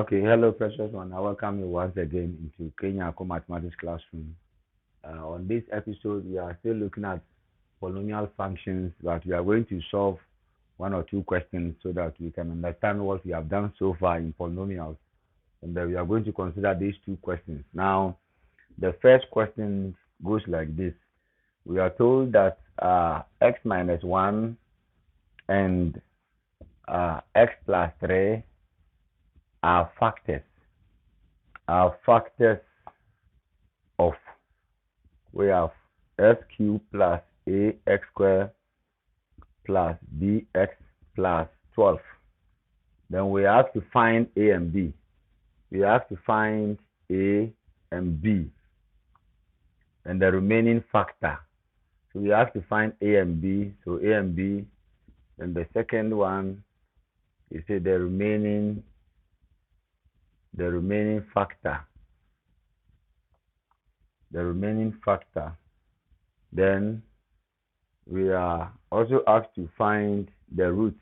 Okay, hello, precious one. I welcome you once again into Kenya Mathematics Classroom. On this episode, we are still looking at polynomial functions, but we are going to solve one or two questions so that we can understand what we have done so far in polynomials. And then we are going to consider these two questions. Now, the first question goes like this. We are told that x minus 1 and x plus 3 are factors of, we have s cubed plus ax squared plus bx plus 12. Then we have to find a and b. We have to find a and b and the remaining factor. So we have to find a and b. So a and b, and the second one is the remaining factor. Then we are also asked to find the root.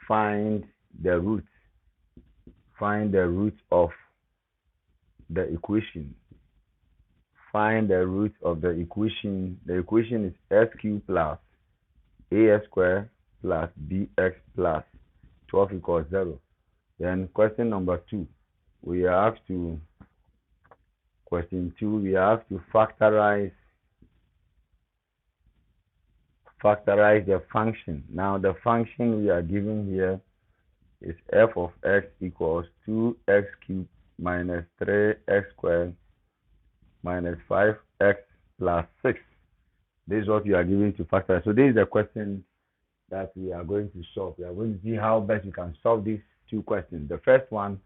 Find the root of the equation. Find the root of the equation. The equation is s cubed plus ax squared plus bx plus 12 equals 0. Then question number 2. We are asked to factorize the function. Now the function we are given here is f of x equals 2x cubed minus 3x squared minus 5x plus 6. This is what we are given to factorize. So this is the question that we are going to solve. We are going to see how best we can solve these two questions. The first one,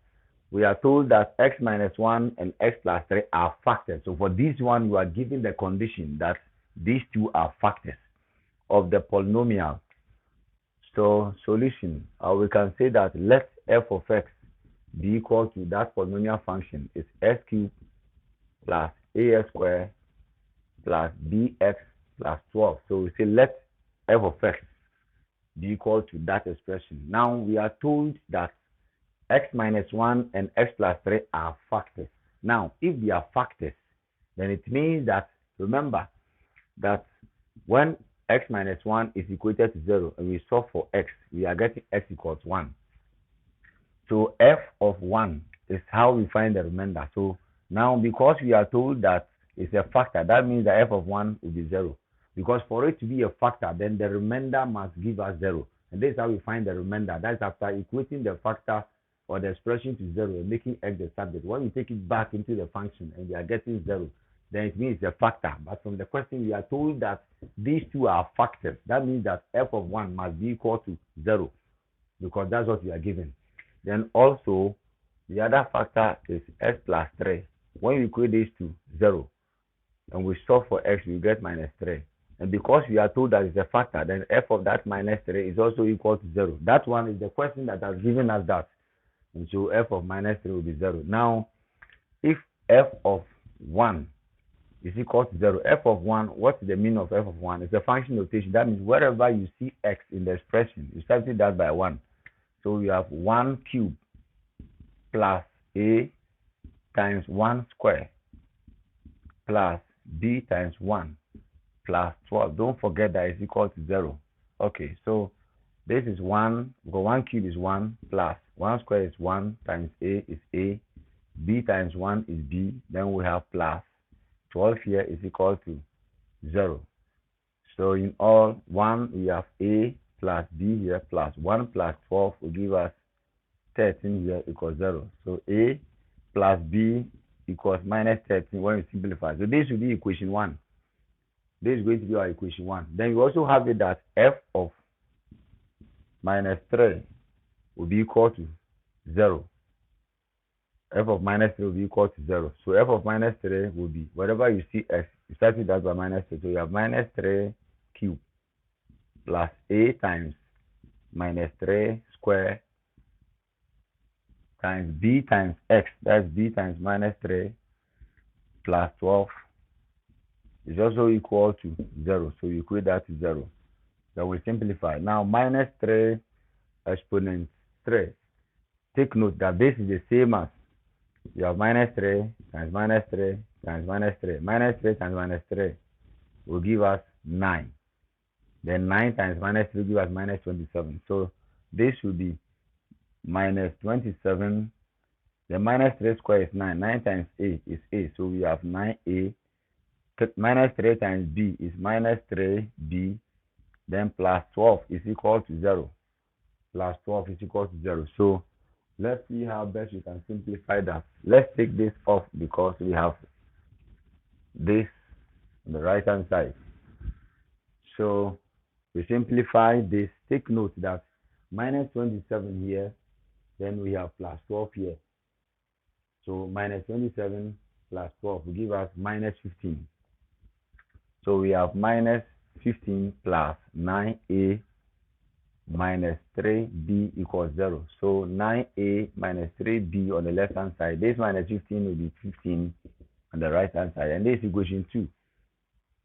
we are told that x minus 1 and x plus 3 are factors. So for this one, you are given the condition that these two are factors of the polynomial. So solution, we can say that let f of x be equal to that polynomial function is s cubed plus ax squared plus bx plus 12. So we say let f of x be equal to that expression. Now we are told that x minus 1 and x plus 3 are factors. Now, if they are factors, then it means that, remember, that when x minus 1 is equated to 0 and we solve for x, we are getting x equals 1. So f of 1 is how we find the remainder. So now, because we are told that it's a factor, that means that f of 1 will be 0. Because for it to be a factor, then the remainder must give us 0. And this is how we find the remainder. That's after equating the factor or the expression to 0 and making x the subject. When we take it back into the function and we are getting 0, then it means it's a factor. But from the question, we are told that these two are factors. That means that f of 1 must be equal to 0 because that's what we are given. Then also, the other factor is x plus 3. When we equate these to 0 and we solve for x, we get minus 3. And because we are told that it's a factor, then f of that minus 3 is also equal to 0. That one is the question that has given us that. And so f of minus 3 will be 0. Now, if f of 1 is equal to 0, f of 1, what is the meaning of f of 1? It's a function notation. That means wherever you see x in the expression, you substitute that by 1. So we have 1 cubed plus a times 1 square plus b times 1 plus 12. Don't forget that it's equal to 0. Okay, so this is 1, because 1 cube is 1 plus 1 square is 1 times a is a, b times 1 is b, then we have plus 12 here is equal to 0. So in all, 1 we have a plus b here plus 1 plus 12 will give us 13 here equals 0. So a plus b equals minus 13 when we simplify. So this will be equation 1. This is going to be our equation 1. Then we also have it that f of minus 3 will be equal to 0. F of minus 3 will be equal to 0. So f of minus 3 will be, wherever you see x, you start with that by minus 3. So you have minus 3 cubed plus a times minus 3 square times b times x. That's b times minus 3 plus 12 is also equal to 0. So you equate that to 0. Then we simplify. Now minus 3 exponent 3 take note that this is the same as you have minus 3 times minus 3 times minus 3. Minus 3 times minus 3 will give us 9. Then 9 times minus 3 will give us minus 27. So this should be minus 27. The minus 3 square is 9. 9 times a is a. So we have 9a. Minus 3 times b is minus 3b. Then plus 12 is equal to 0. Plus 12 is equal to 0. So let's see how best we can simplify that. Let's take this off because we have this on the right hand side. So we simplify this. Take note that minus 27 here, then we have plus 12 here. So minus 27 plus 12 will give us minus 15. So we have minus 15 plus 9a minus 3b equals 0. So 9a minus 3b on the left hand side. This minus 15 will be 15 on the right hand side. And this is equation 2.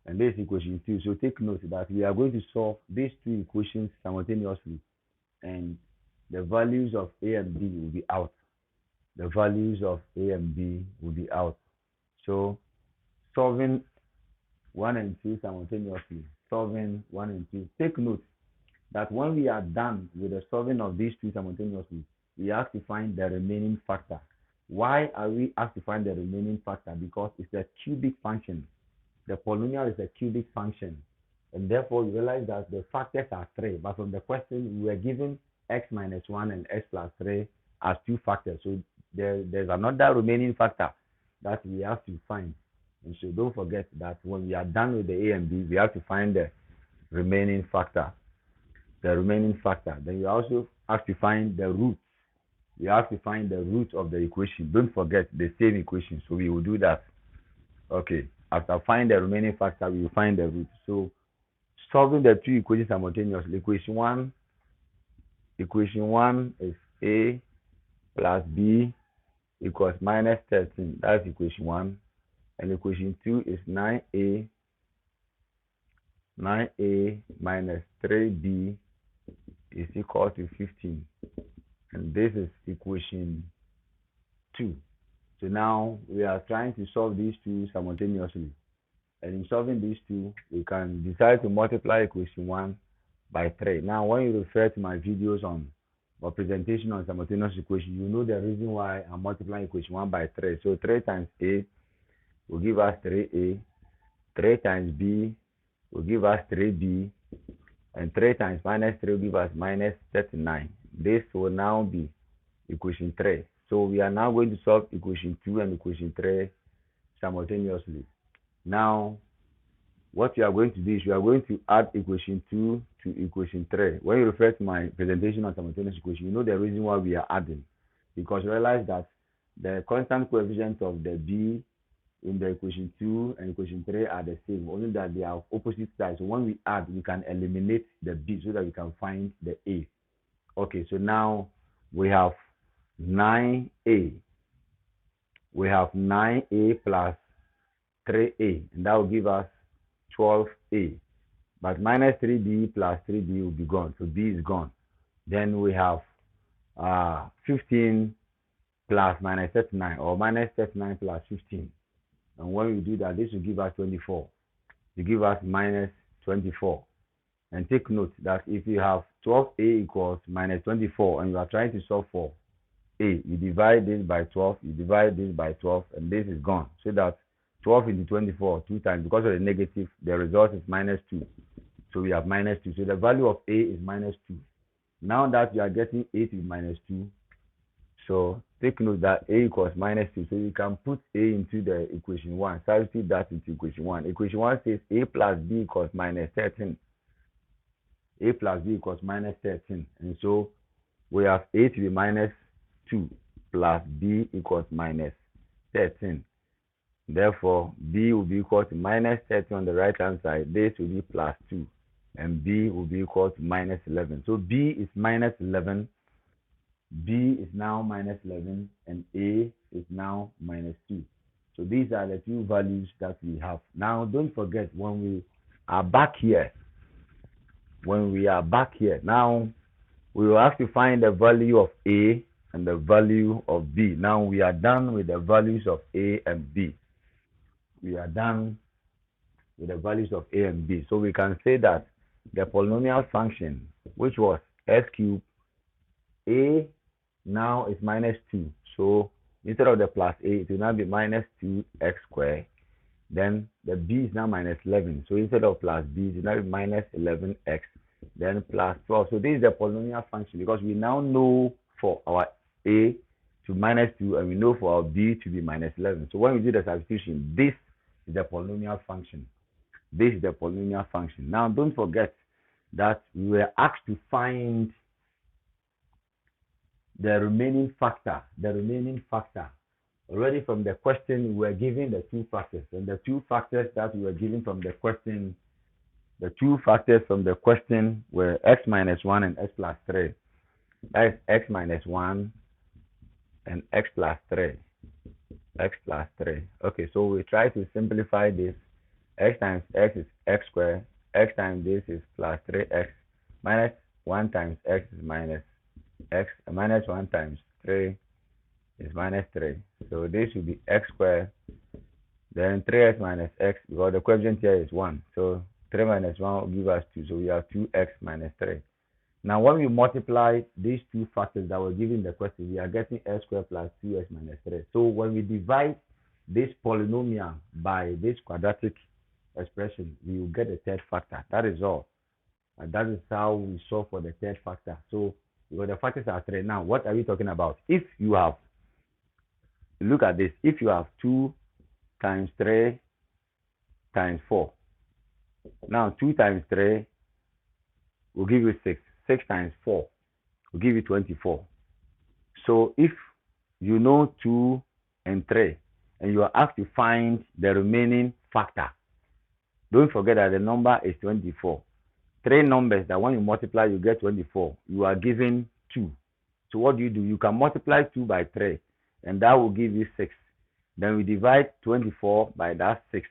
And this is equation 2. So take note that we are going to solve these two equations simultaneously. And the values of a and b will be out. The values of a and b will be out. So solving 1 and 2 simultaneously. Solving 1 and 2. Take note that when we are done with the solving of these two simultaneously, we have to find the remaining factor. Why are we asked to find the remaining factor? Because it's a cubic function. The polynomial is a cubic function. And therefore, you realize that the factors are 3. But from the question, we were given x minus 1 and x plus 3 as 2 factors. So there's another remaining factor that we have to find. And so don't forget that when we are done with the a and b, we have to find the remaining factor. The remaining factor. Then you also have to find the root. You have to find the root of the equation. Don't forget the same equation. So we will do that. Okay. After find the remaining factor, we will find the root. So solving the two equations simultaneously. Equation 1 is a plus b equals minus 13. That's equation 1. And equation 2 is 9a minus 3b is equal to 15. And this is equation 2. So now we are trying to solve these two simultaneously. And in solving these two, we can decide to multiply equation 1 by 3. Now, when you refer to my videos on or presentation on simultaneous equation, you know the reason why I'm multiplying equation 1 by 3. So 3 times a will give us 3a. 3 times b will give us 3b. And 3 times minus 3 will give us minus 39. This will now be equation 3. So we are now going to solve equation 2 and equation 3 simultaneously. Now, what we are going to do is we are going to add equation 2 to equation 3. When you refer to my presentation on simultaneous equation, you know the reason why we are adding. Because you realize that the constant coefficient of the b in the equation 2 and equation 3 are the same, only that they are opposite sides. So when we add, we can eliminate the b so that we can find the a. Okay, so now we have 9a. We have 9a plus 3a, and that will give us 12a. But minus 3b plus 3b will be gone, so b is gone. Then we have 15 plus minus 39, or minus 39 plus 15. And when we do that, this will give us 24. It give us minus 24. And take note that if you have 12a equals minus 24 and you are trying to solve for a, you divide this by 12, you divide this by 12, and this is gone. So that 12 into 24, 2 times, because of the negative, the result is minus 2. So we have minus 2. So the value of a is minus 2. Now that you are getting a to be minus 2, so take note that a equals minus 2. So you can put a into the equation 1. Substitute that into equation 1. Equation 1 says a plus b equals minus 13. A plus b equals minus 13. And so we have a to be minus 2 plus b equals minus 13. Therefore, b will be equal to minus 13 on the right hand side. This will be plus 2. And b will be equal to minus 11. So b is minus 11. B is now minus 11 and a is now minus 2. So these are the two values that we have. Now don't forget, when we are back here, now we will have to find the value of a and the value of b. Now we are done with the values of a and b. We are done with the values of a and b. So we can say that the polynomial function, which was s cubed, a now is minus 2. So instead of the plus a, it will now be minus 2x squared. Then the b is now minus 11. So instead of plus b, it will now be minus 11x, then plus 12. So this is the polynomial function because we now know for our a to minus 2 and we know for our b to be minus 11. So when we do the substitution, this is the polynomial function. This is the polynomial function. Now don't forget that we were asked to find the remaining factor. Already from the question, we were given the two factors. And the two factors that we were given from the question, were x minus 1 and x plus 3. That is x minus 1 and x plus 3. Okay, so we try to simplify this. X times x is x squared. X times this is plus 3x. Minus 1 times x is minus x. Minus 1 times 3 is minus 3. So this should be x squared. Then 3x minus x, because the coefficient here is 1. So 3 minus 1 will give us 2. So we have 2x minus 3. Now when we multiply these two factors that were given in the question, we are getting x squared plus 2x minus 3. So when we divide this polynomial by this quadratic expression, we will get the third factor. That is all. And that is how we solve for the third factor. So because the factors are 3. Now what are we talking about? If you have, look at this, if you have 2 times 3 times 4, now 2 times 3 will give you 6. 6 times 4 will give you 24. So if you know 2 and 3 and you are asked to find the remaining factor, don't forget that the number is 24. 3 numbers that when you multiply you get 24. You are given 2. So what do? You can multiply 2 by 3 and that will give you 6. Then we divide 24 by that 6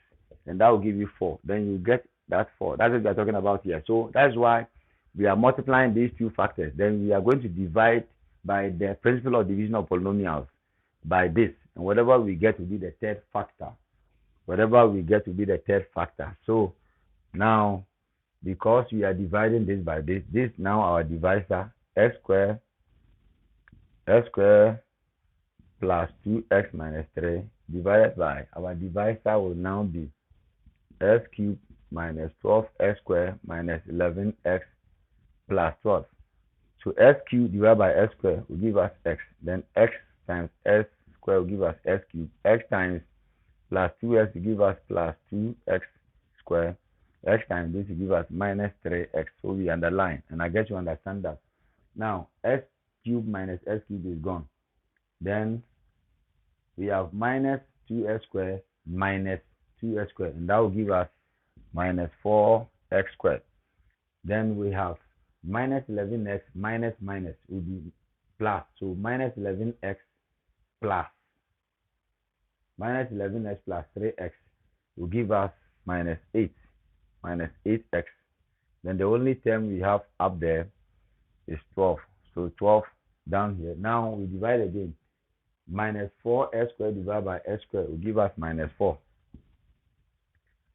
and that will give you 4. Then you get that 4. That's what we are talking about here. So that's why we are multiplying these two factors. Then we are going to divide by the principle of division of polynomials by this. And whatever we get will be the third factor. So now, because we are dividing this by this, this now our divisor, x squared plus 2x minus 3 divided by, our divisor will now be x cubed minus 12x squared minus 11x plus 12. So x cubed divided by x squared will give us x. Then x times s squared will give us s cubed. X times plus 2x will give us plus 2x squared. X times this will give us minus 3x. So we underline, and I get you understand that. Now s cubed minus s cubed is gone. Then we have minus 2x squared minus 2x squared, and that will give us minus 4x squared. Then we have minus 11x minus minus will be plus. So minus 11x plus 3x will give us minus 8x. Then the only term we have up there is 12. So 12 down here. Now we divide again. Minus 4x squared divided by x squared will give us minus 4.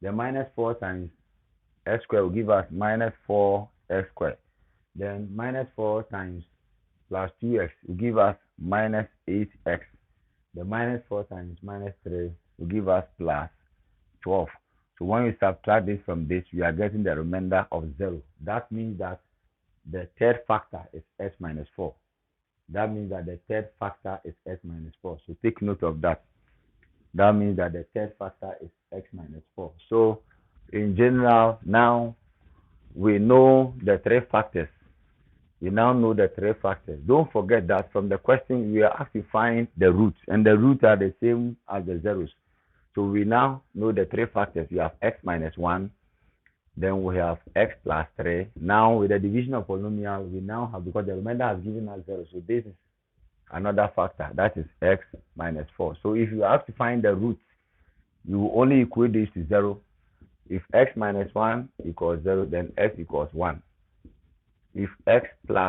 The minus 4 times x squared will give us minus 4x squared. Then minus 4 times plus 2x will give us minus 8x. The minus 4 times minus 3 will give us plus 12. So when we subtract this from this, we are getting the remainder of 0. That means that the third factor is s minus 4. That means that the third factor is s minus 4. So take note of that. That means that the third factor is x minus 4. So in general, now we know the 3 factors. We now know the 3 factors. Don't forget that from the question, we are asked to find the roots, and the roots are the same as the zeros. So we now know the 3 factors. We have x minus 1, then we have x plus 3. Now with the division of polynomial, we now have, because the remainder has given us 0, so this is another factor, that is x minus 4. So if you have to find the roots, you will only equate this to 0. If x minus 1 equals 0, then x equals 1. If x plus